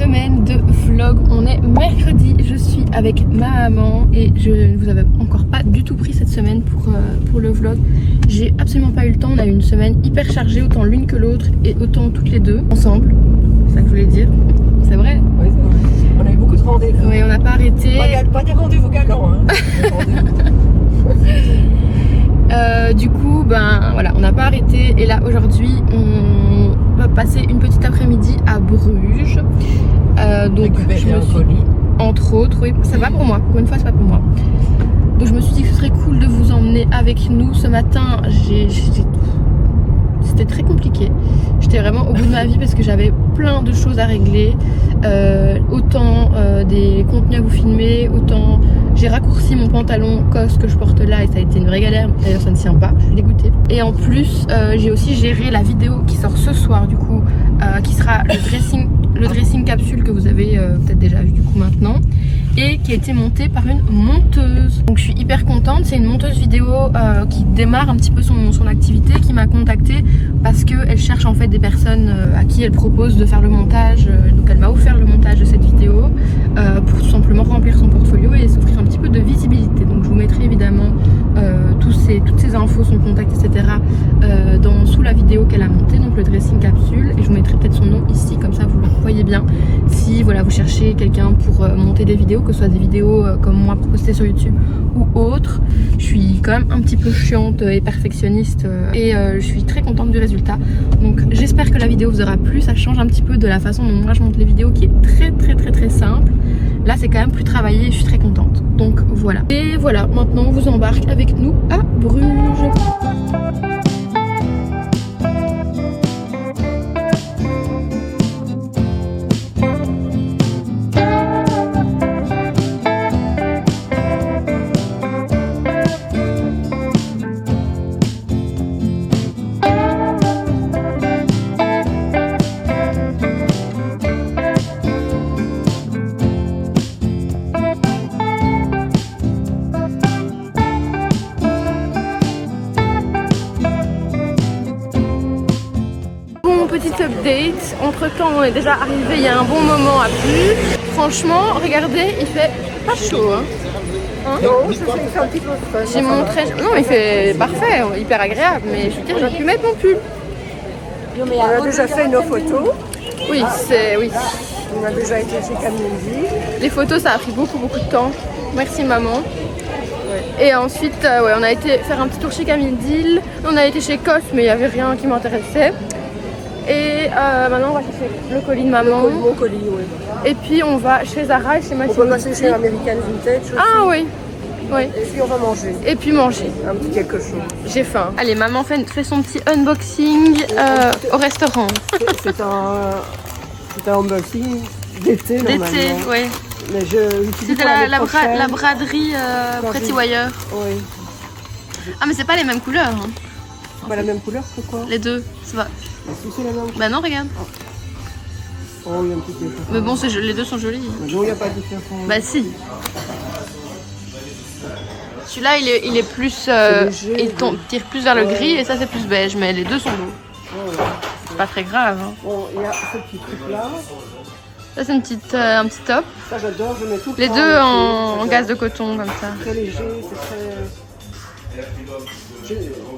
semaine de vlog. On est mercredi, je suis avec ma maman et je ne vous avais encore pas du tout pris cette semaine pour le vlog. J'ai absolument pas eu le temps, on a eu une semaine hyper chargée, autant l'une que l'autre et autant toutes les deux ensemble. C'est ça que je voulais dire, c'est vrai. Oui, c'est vrai. On a eu beaucoup de rendez-vous. Oui, on n'a pas arrêté. Pas des rendez-vous galants, hein. Du coup, ben voilà, on n'a pas arrêté et là aujourd'hui on va passer une petite après-midi à Bruges. Donc je me suis, entre autres, oui, ça va pour moi. Pour une fois, c'est pas pour moi. Donc je me suis dit que ce serait cool de vous emmener avec nous ce matin. C'était très compliqué. J'étais vraiment au bout de ma vie parce que j'avais plein de choses à régler. Autant des contenus à vous filmer, autant j'ai raccourci mon pantalon COS que je porte là et ça a été une vraie galère. D'ailleurs ça ne tient pas, je suis dégoûtée. Et en plus j'ai aussi géré la vidéo qui sort ce soir du coup, qui sera le dressing capsule que vous avez peut-être déjà vu du coup maintenant. Et qui a été montée par une monteuse. Donc je suis hyper contente, c'est une monteuse vidéo qui démarre un petit peu son activité, qui m'a contactée parce qu'elle cherche en fait des personnes à qui elle propose de faire le montage. Donc elle m'a offert le montage de cette vidéo pour tout simplement remplir son portfolio et s'offrir un petit peu de visibilité. Donc je vous mettrai évidemment toutes ces infos, son contact, etc. Sous la vidéo qu'elle a montée, donc le dressing capsule. Et je vous mettrai peut-être son nom ici, comme ça vous le voyez bien. Si voilà, vous cherchez quelqu'un pour monter des vidéos, que ce soit des vidéos comme moi pour poster sur YouTube ou autre. Je suis quand même un petit peu chiante et perfectionniste et je suis très contente du résultat. Donc j'espère que la vidéo vous aura plu. Ça change un petit peu de la façon dont moi je monte les vidéos qui est très simple. Là c'est quand même plus travaillé et je suis très contente. Donc voilà. Et voilà, maintenant on vous embarque avec nous à Bruges. Petite update, entre temps on est déjà arrivé il y a un bon moment à Bruges. Franchement, regardez, il fait pas chaud hein. Non, il fait un petit peu frais. J'ai montré, non il fait parfait, hyper agréable, mais je veux dire j'ai pu mettre mon pull. On a déjà fait nos photos. Oui, oui. On a déjà été chez Camille. Les photos ça a pris beaucoup de temps. Merci maman. Ouais. Et ensuite ouais, on a été faire un petit tour chez Camille Deal. On a été chez COS mais il n'y avait rien qui m'intéressait. Et maintenant on va chercher le colis de maman. Mon colis, oui. Et puis on va chez Zara et chez Mathieu. On peut passer chez American Vintage aussi. Ah oui. Oui. Et puis on va manger. Et puis manger. Un petit quelque chose. J'ai faim. Allez, maman fait son petit unboxing au restaurant. C'est un unboxing d'été normalement. D'été, oui. Mais c'était la braderie Pretty Wire. Oui. Ah mais c'est pas les mêmes couleurs. Hein. Pas la même couleur, pourquoi? Les deux, ça va. Est-ce que c'est la même? Bah non, regarde. Oh, il y a un petit peu. Mais bon, les deux sont jolis. Non, il n'y a pas de différence. Bah si. Celui-là, il est plus... léger, il tire plus vers le gris et ça, c'est plus beige. Mais les deux sont beaux. Ouais. C'est pas très grave. Hein. Bon, il y a ce petit truc-là. Ça, c'est un petit top. Ça, j'adore. Je mets tout les deux en gaze de coton, comme ça. C'est très léger, c'est très...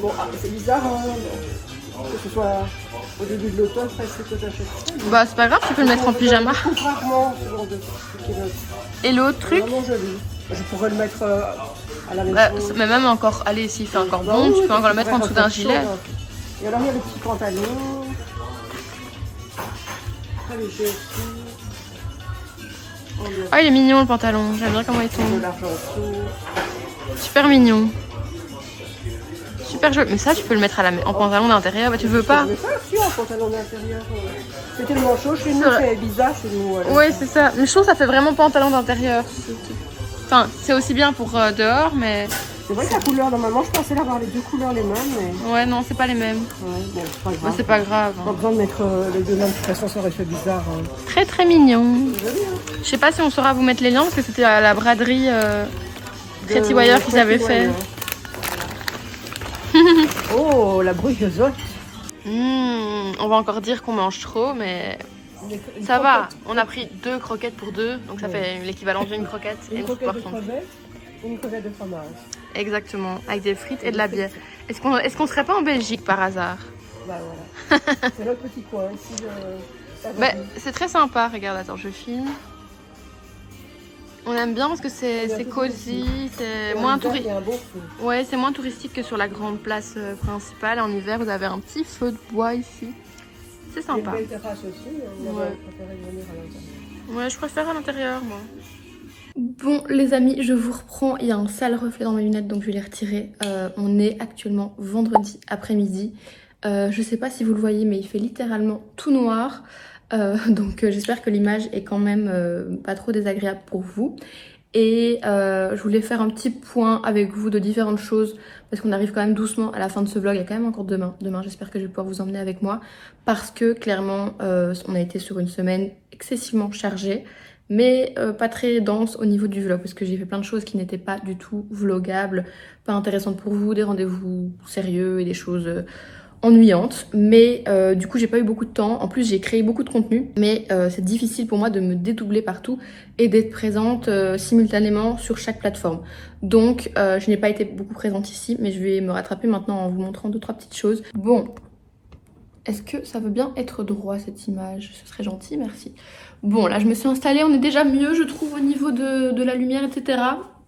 Bon, c'est bizarre, hein, que ce soit au début de l'automne, presque que j'achète. Bah, c'est pas grave, tu peux le mettre en pyjama. Rarement ce genre de truc. Et l'autre truc? Vraiment joli. Je pourrais le mettre à la maison. Mais même encore, allez, s'il fait encore bon, tu peux encore le mettre en dessous d'un gilet. Et alors, il y a le petit pantalon. Très léger aussi. Ah, il est mignon le pantalon, j'aime bien comment il tombe. Super mignon. Super joli. Mais ça, tu peux le mettre en pantalon d'intérieur. Bah, tu veux pas? Je veux pas aussi en pantalon d'intérieur. C'est tellement chaud chez nous, c'est bizarre chez nous. Voilà. Ouais, c'est ça. Mais je trouve que ça fait vraiment pantalon d'intérieur. Enfin, c'est aussi bien pour dehors, mais... C'est vrai que la couleur, normalement, je pensais avoir les deux couleurs les mêmes. Mais... Ouais, non, c'est pas les mêmes. Ouais, bon, c'est pas grave. Bah, c'est pas grave. Pas besoin de mettre les deux mêmes, de toute façon, ça aurait fait bizarre. Très mignon. Je sais pas si on saura vous mettre les liens, parce que c'était à la braderie Pretty Wire qu'ils avaient fait. Oh, la brugeosotte. On va encore dire qu'on mange trop, mais Une Ça va, croquette. on a pris 2 croquettes pour 2, donc ça Ouais. fait l'équivalent d'une croquette et Une une soupe croquette de poisson. crevettes et une crevette de fromage. Exactement, avec des frites et de la bière. Est-ce qu'on serait pas en Belgique par hasard? Bah voilà. C'est notre petit coin ici. Bah, c'est très sympa, regarde, attends, je filme. On aime bien parce que c'est cosy, c'est moins touristique. Il y a un beau feu. Ouais, c'est moins touristique que sur la grande place principale. En hiver, vous avez un petit feu de bois ici. C'est Il y a une sympa. belle terrasse aussi. On Ouais. aurait préféré venir à l'intérieur. Ouais, je préfère à l'intérieur, moi. Bon, les amis, je vous reprends. Il y a un sale reflet dans mes lunettes, donc je vais les retirer. On est actuellement vendredi après-midi. Je sais pas si vous le voyez, mais il fait littéralement tout noir. Donc j'espère que l'image est quand même pas trop désagréable pour vous. Et je voulais faire un petit point avec vous de différentes choses parce qu'on arrive quand même doucement à la fin de ce vlog. Il y a quand même encore demain. Demain, j'espère que je vais pouvoir vous emmener avec moi parce que clairement, on a été sur une semaine excessivement chargée, mais pas très dense au niveau du vlog parce que j'ai fait plein de choses qui n'étaient pas du tout vlogables, pas intéressantes pour vous, des rendez-vous sérieux et des choses ennuyante, mais du coup j'ai pas eu beaucoup de temps. En plus j'ai créé beaucoup de contenu, mais c'est difficile pour moi de me dédoubler partout et d'être présente simultanément sur chaque plateforme. Donc je n'ai pas été beaucoup présente ici, mais je vais me rattraper maintenant en vous montrant 2-3 petites choses. Bon, est-ce que ça veut bien être droit cette image? Ce serait gentil, merci. Bon, là je me suis installée, on est déjà mieux je trouve au niveau de la lumière, etc.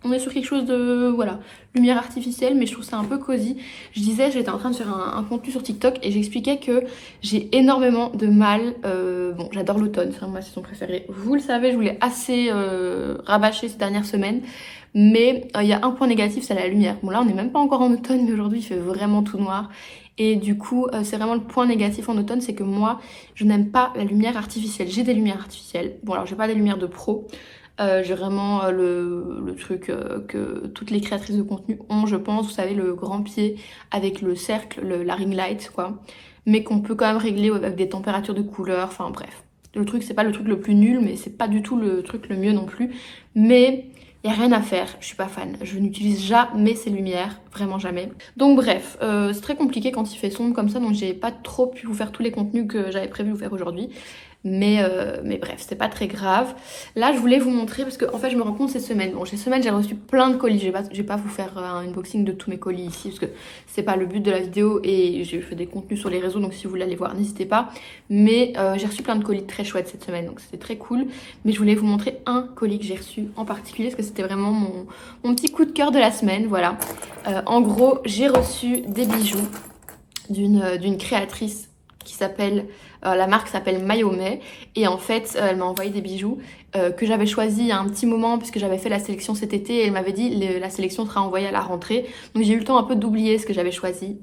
On est sur quelque chose de, voilà, lumière artificielle, mais je trouve ça un peu cosy. Je disais, j'étais en train de faire un contenu sur TikTok et j'expliquais que j'ai énormément de mal. Bon, j'adore l'automne, c'est vraiment ma saison préférée. Vous le savez, je vous l'ai assez rabâché ces dernières semaines. Mais il y a un point négatif, c'est la lumière. Bon là, on n'est même pas encore en automne, mais aujourd'hui, il fait vraiment tout noir. Et du coup, c'est vraiment le point négatif en automne, c'est que moi, je n'aime pas la lumière artificielle. J'ai des lumières artificielles. Bon, alors j'ai pas des lumières de pro. J'ai vraiment le truc que toutes les créatrices de contenu ont, je pense. Vous savez, le grand pied avec le cercle, la ring light, quoi. Mais qu'on peut quand même régler avec des températures de couleur. Enfin bref. Le truc, c'est pas le truc le plus nul, mais c'est pas du tout le truc le mieux non plus. Mais y a rien à faire, je suis pas fan. Je n'utilise jamais ces lumières, vraiment jamais. Donc bref, c'est très compliqué quand il fait sombre comme ça, donc j'ai pas trop pu vous faire tous les contenus que j'avais prévu vous faire aujourd'hui. Mais bref, c'est pas très grave. Là, je voulais vous montrer parce que en fait, je me rends compte ces semaines. Bon, ces semaines, j'ai reçu plein de colis. Je vais pas vous faire un unboxing de tous mes colis ici parce que c'est pas le but de la vidéo et j'ai fait des contenus sur les réseaux. Donc si vous voulez aller voir, n'hésitez pas. Mais j'ai reçu plein de colis très chouettes cette semaine, donc c'était très cool. Mais je voulais vous montrer un colis que j'ai reçu en particulier parce que c'était vraiment mon petit coup de cœur de la semaine. Voilà. En gros, j'ai reçu des bijoux d'une créatrice qui s'appelle, la marque s'appelle Mayomé, et en fait elle m'a envoyé des bijoux que j'avais choisi il y a un petit moment puisque j'avais fait la sélection cet été et elle m'avait dit la sélection sera envoyée à la rentrée, donc j'ai eu le temps un peu d'oublier ce que j'avais choisi.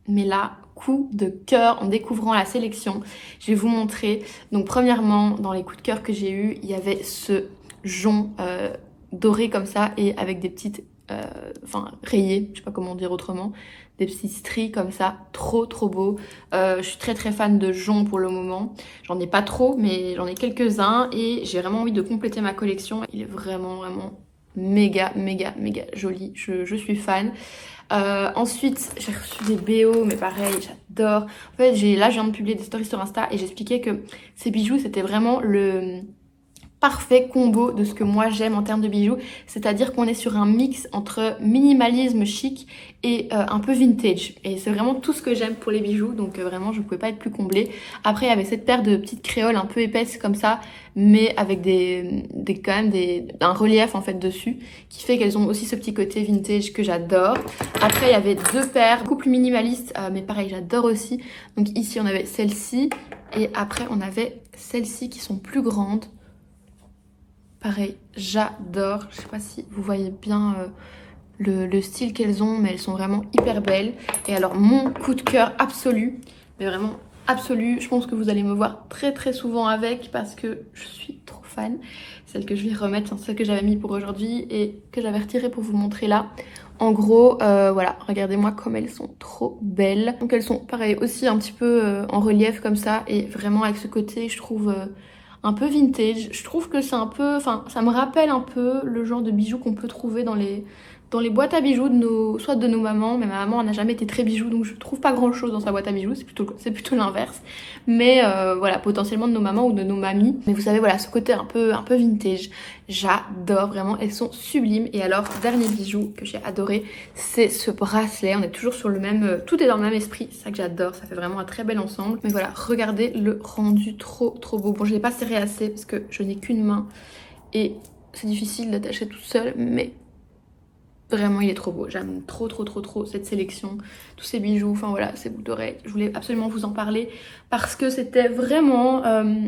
Mais là, coup de cœur en découvrant la sélection, je vais vous montrer. Donc premièrement, dans les coups de cœur que j'ai eu, il y avait ce jonc doré comme ça et avec des petites rayés, je sais pas comment dire autrement, des petits stries comme ça, trop beau. Je suis très fan de joncs pour le moment. J'en ai pas trop, mais j'en ai quelques-uns et j'ai vraiment envie de compléter ma collection. Il est vraiment méga joli. Je suis fan. Ensuite, j'ai reçu des BO, mais pareil, j'adore. En fait, là, je viens de publier des stories sur Insta et j'expliquais que ces bijoux, c'était vraiment le parfait combo de ce que moi j'aime en termes de bijoux, c'est-à-dire qu'on est sur un mix entre minimalisme chic et un peu vintage, et c'est vraiment tout ce que j'aime pour les bijoux, donc vraiment je pouvais pas être plus comblée. Après il y avait cette paire de petites créoles un peu épaisses comme ça, mais avec quand même un relief en fait dessus, qui fait qu'elles ont aussi ce petit côté vintage que j'adore. Après il y avait deux paires beaucoup plus minimalistes, mais pareil j'adore aussi. Donc ici on avait celle-ci et après on avait celles-ci qui sont plus grandes. Pareil, j'adore. Je sais pas si vous voyez bien le style qu'elles ont, mais elles sont vraiment hyper belles. Et alors, mon coup de cœur absolu, mais vraiment absolu, je pense que vous allez me voir très souvent avec parce que je suis trop fan. Celle que je vais remettre, c'est celle que j'avais mis pour aujourd'hui et que j'avais retirée pour vous montrer là. En gros, voilà, regardez-moi comme elles sont trop belles. Donc elles sont pareil aussi un petit peu en relief comme ça et vraiment avec ce côté, je trouve... un peu vintage. Je trouve que c'est un peu... Enfin, ça me rappelle un peu le genre de bijoux qu'on peut trouver dans dans les boîtes à bijoux soit de nos mamans, mais ma maman n'a jamais été très bijoux, donc je trouve pas grand chose dans sa boîte à bijoux, c'est plutôt l'inverse. Mais voilà, potentiellement de nos mamans ou de nos mamies. Mais vous savez, voilà, ce côté un peu vintage, j'adore vraiment, elles sont sublimes. Et alors, dernier bijou que j'ai adoré, c'est ce bracelet. On est toujours sur le même, tout est dans le même esprit, c'est ça que j'adore, ça fait vraiment un très bel ensemble. Mais voilà, regardez le rendu, trop beau. Bon, je l'ai pas serré assez parce que je n'ai qu'une main et c'est difficile d'attacher toute seule, mais vraiment, il est trop beau. J'aime trop cette sélection, tous ces bijoux, enfin voilà, ces boucles d'oreilles. Je voulais absolument vous en parler parce que c'était vraiment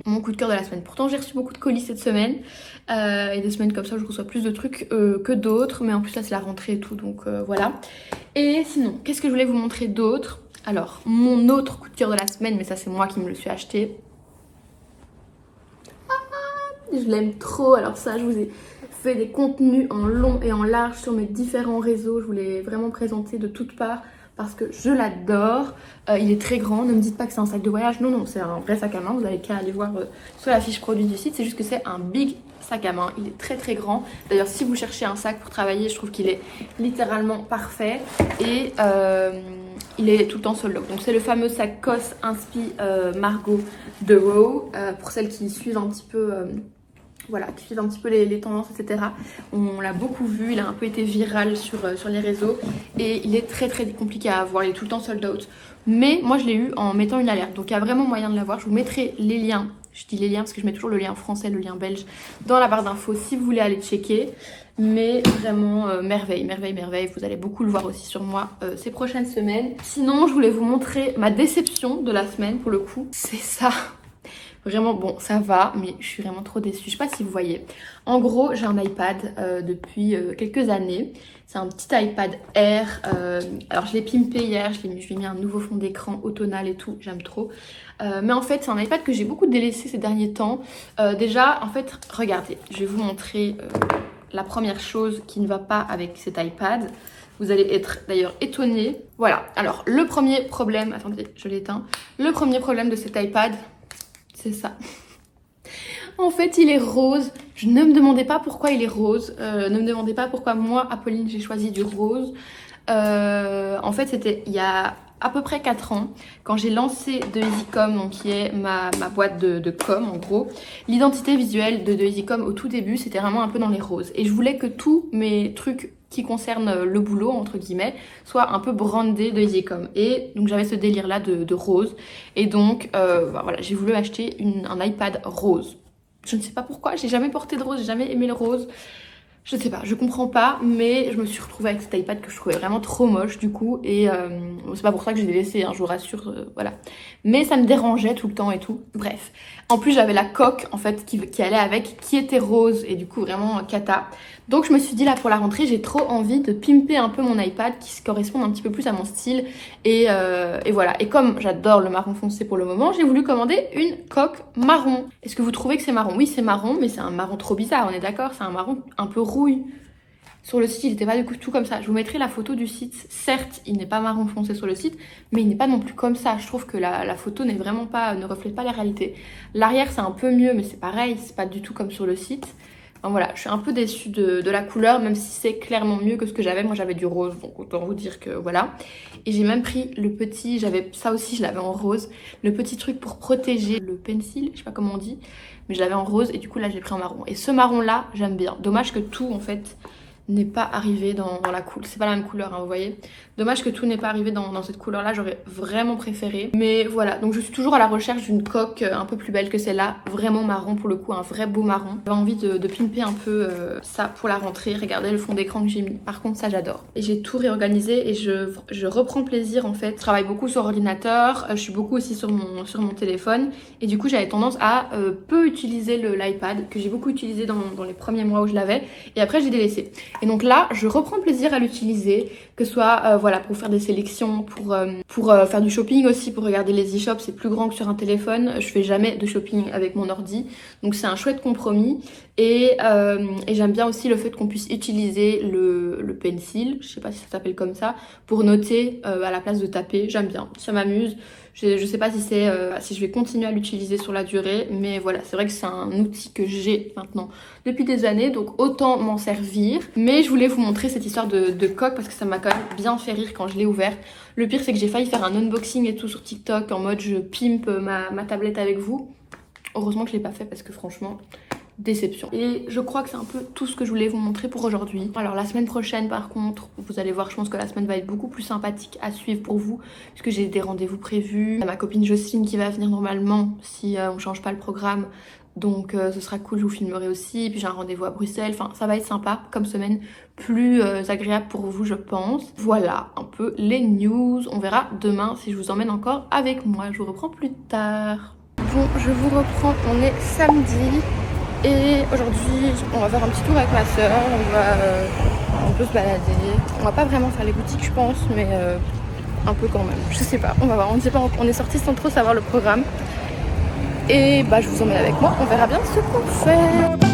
mon coup de cœur de la semaine. Pourtant, j'ai reçu beaucoup de colis cette semaine et des semaines comme ça, je reçois plus de trucs que d'autres. Mais en plus, là, c'est la rentrée et tout, donc voilà. Et sinon, qu'est-ce que je voulais vous montrer d'autre? Alors, mon autre coup de cœur de la semaine, mais ça, c'est moi qui me le suis acheté. Je l'aime trop. Alors ça, je vous ai fait des contenus en long et en large sur mes différents réseaux. Je voulais vraiment présenter de toutes parts parce que je l'adore. Il est très grand. Ne me dites pas que c'est un sac de voyage. Non, non, c'est un vrai sac à main. Vous avez qu'à aller voir sur la fiche produit du site. C'est juste que c'est un big sac à main. Il est très grand. D'ailleurs, si vous cherchez un sac pour travailler, je trouve qu'il est littéralement parfait. Et il est tout le temps sold out. Donc c'est le fameux sac COS Inspi Margot de Row. Pour celles qui suivent un petit peu... voilà, qui suivent un petit peu les tendances, etc. On l'a beaucoup vu, il a un peu été viral sur les réseaux et il est très compliqué à avoir, il est tout le temps sold out. Mais moi je l'ai eu en mettant une alerte, donc il y a vraiment moyen de l'avoir. Je vous mettrai les liens, je dis les liens parce que je mets toujours le lien français, le lien belge dans la barre d'infos si vous voulez aller checker. Mais vraiment merveille, vous allez beaucoup le voir aussi sur moi ces prochaines semaines. Sinon je voulais vous montrer ma déception de la semaine pour le coup, c'est ça. Vraiment, bon, ça va, mais je suis vraiment trop déçue. Je sais pas si vous voyez. En gros, j'ai un iPad depuis quelques années. C'est un petit iPad Air. Alors, je l'ai pimpé hier. Je lui ai mis un nouveau fond d'écran automnal et tout. J'aime trop. Mais en fait, c'est un iPad que j'ai beaucoup délaissé ces derniers temps. Déjà, en fait, regardez. Je vais vous montrer la première chose qui ne va pas avec cet iPad. Vous allez être d'ailleurs étonnés. Voilà. Alors, le premier problème... Attendez, je l'éteins. Le premier problème de cet iPad... c'est ça. En fait, il est rose. Je ne me demandais pas pourquoi il est rose. Ne me demandez pas pourquoi moi, Apolline, j'ai choisi du rose. En fait, c'était il y a à peu près 4 ans, quand j'ai lancé De Easycom, donc qui est ma boîte de com en gros. L'identité visuelle de Easycom au tout début, c'était vraiment un peu dans les roses. Et je voulais que tous mes trucs qui concernent le boulot, entre guillemets, soient un peu brandés de Easycom. Et donc j'avais ce délire là de rose. Et donc voilà, j'ai voulu acheter un iPad rose. Je ne sais pas pourquoi, j'ai jamais porté de rose, j'ai jamais aimé le rose. Je sais pas, je comprends pas, mais je me suis retrouvée avec cet iPad que je trouvais vraiment trop moche du coup. Et c'est pas pour ça que je l'ai laissé, hein, je vous rassure, voilà. Mais ça me dérangeait tout le temps et tout. Bref. En plus, j'avais la coque en fait qui allait avec, qui était rose et du coup vraiment cata. Donc je me suis dit là pour la rentrée, j'ai trop envie de pimper un peu mon iPad qui se corresponde un petit peu plus à mon style. Et voilà. Et comme j'adore le marron foncé pour le moment, j'ai voulu commander une coque marron. Est-ce que vous trouvez que c'est marron? Oui, c'est marron, mais c'est un marron trop bizarre, on est d'accord? C'est un marron un peu rouille. Sur le site, il n'était pas du tout comme ça. Je vous mettrai la photo du site. Certes, il n'est pas marron foncé sur le site, mais il n'est pas non plus comme ça. Je trouve que la photo n'est vraiment pas, ne reflète pas la réalité. L'arrière, c'est un peu mieux, mais c'est pareil, c'est pas du tout comme sur le site. Enfin, voilà, je suis un peu déçue de la couleur, même si c'est clairement mieux que ce que j'avais. Moi, j'avais du rose, donc autant vous dire que voilà. Et j'ai même pris le petit, j'avais ça aussi, je l'avais en rose, le petit truc pour protéger le pencil, je sais pas comment on dit, mais je l'avais en rose et du coup là, je l'ai pris en marron. Et ce marron-là, j'aime bien. Dommage que tout, en fait, n'est pas arrivé dans la couleur. C'est pas la même couleur, hein, vous voyez. Dommage que tout n'est pas arrivé dans cette couleur-là. J'aurais vraiment préféré. Mais voilà, donc je suis toujours à la recherche d'une coque un peu plus belle que celle-là. Vraiment marron pour le coup, un vrai beau marron. J'avais envie de pimper un peu ça pour la rentrée. Regardez le fond d'écran que j'ai mis. Par contre, ça j'adore. Et j'ai tout réorganisé et je reprends plaisir en fait. Je travaille beaucoup sur ordinateur. Je suis beaucoup aussi sur mon téléphone. Et du coup, j'avais tendance à peu utiliser l'iPad que j'ai beaucoup utilisé dans les premiers mois où je l'avais. Et après, j'ai délaissé. Et donc là, je reprends plaisir à l'utiliser, que ce soit voilà, pour faire des sélections, pour faire du shopping aussi, pour regarder les e-shops, c'est plus grand que sur un téléphone. Je fais jamais de shopping avec mon ordi, donc c'est un chouette compromis. Et j'aime bien aussi le fait qu'on puisse utiliser le pencil, je sais pas si ça s'appelle comme ça, pour noter à la place de taper. J'aime bien, ça m'amuse. Je sais pas si si je vais continuer à l'utiliser sur la durée, mais voilà, c'est vrai que c'est un outil que j'ai maintenant depuis des années, donc autant m'en servir. Mais je voulais vous montrer cette histoire de coque parce que ça m'a quand même bien fait rire quand je l'ai ouvert. Le pire, c'est que j'ai failli faire un unboxing et tout sur TikTok en mode je pimpe ma tablette avec vous. Heureusement que je l'ai pas fait parce que franchement, déception. Et je crois que c'est un peu tout ce que je voulais vous montrer pour aujourd'hui. Alors la semaine prochaine par contre, vous allez voir, je pense que la semaine va être beaucoup plus sympathique à suivre pour vous puisque j'ai des rendez-vous prévus. Il y a ma copine Jocelyne qui va venir normalement si on change pas le programme. Donc ce sera cool, je vous filmerai aussi. Puis j'ai un rendez-vous à Bruxelles, enfin ça va être sympa comme semaine, plus agréable pour vous je pense. Voilà un peu les news, on verra demain si je vous emmène encore avec moi. Je vous reprends plus tard. Bon, je vous reprends, on est samedi. Et aujourd'hui, on va faire un petit tour avec ma soeur, on peut se balader. On va pas vraiment faire les boutiques, je pense, mais un peu quand même. Je sais pas, on va voir, on ne sait pas, on est sorti sans trop savoir le programme. Et bah, je vous emmène avec moi, on verra bien ce qu'on fait.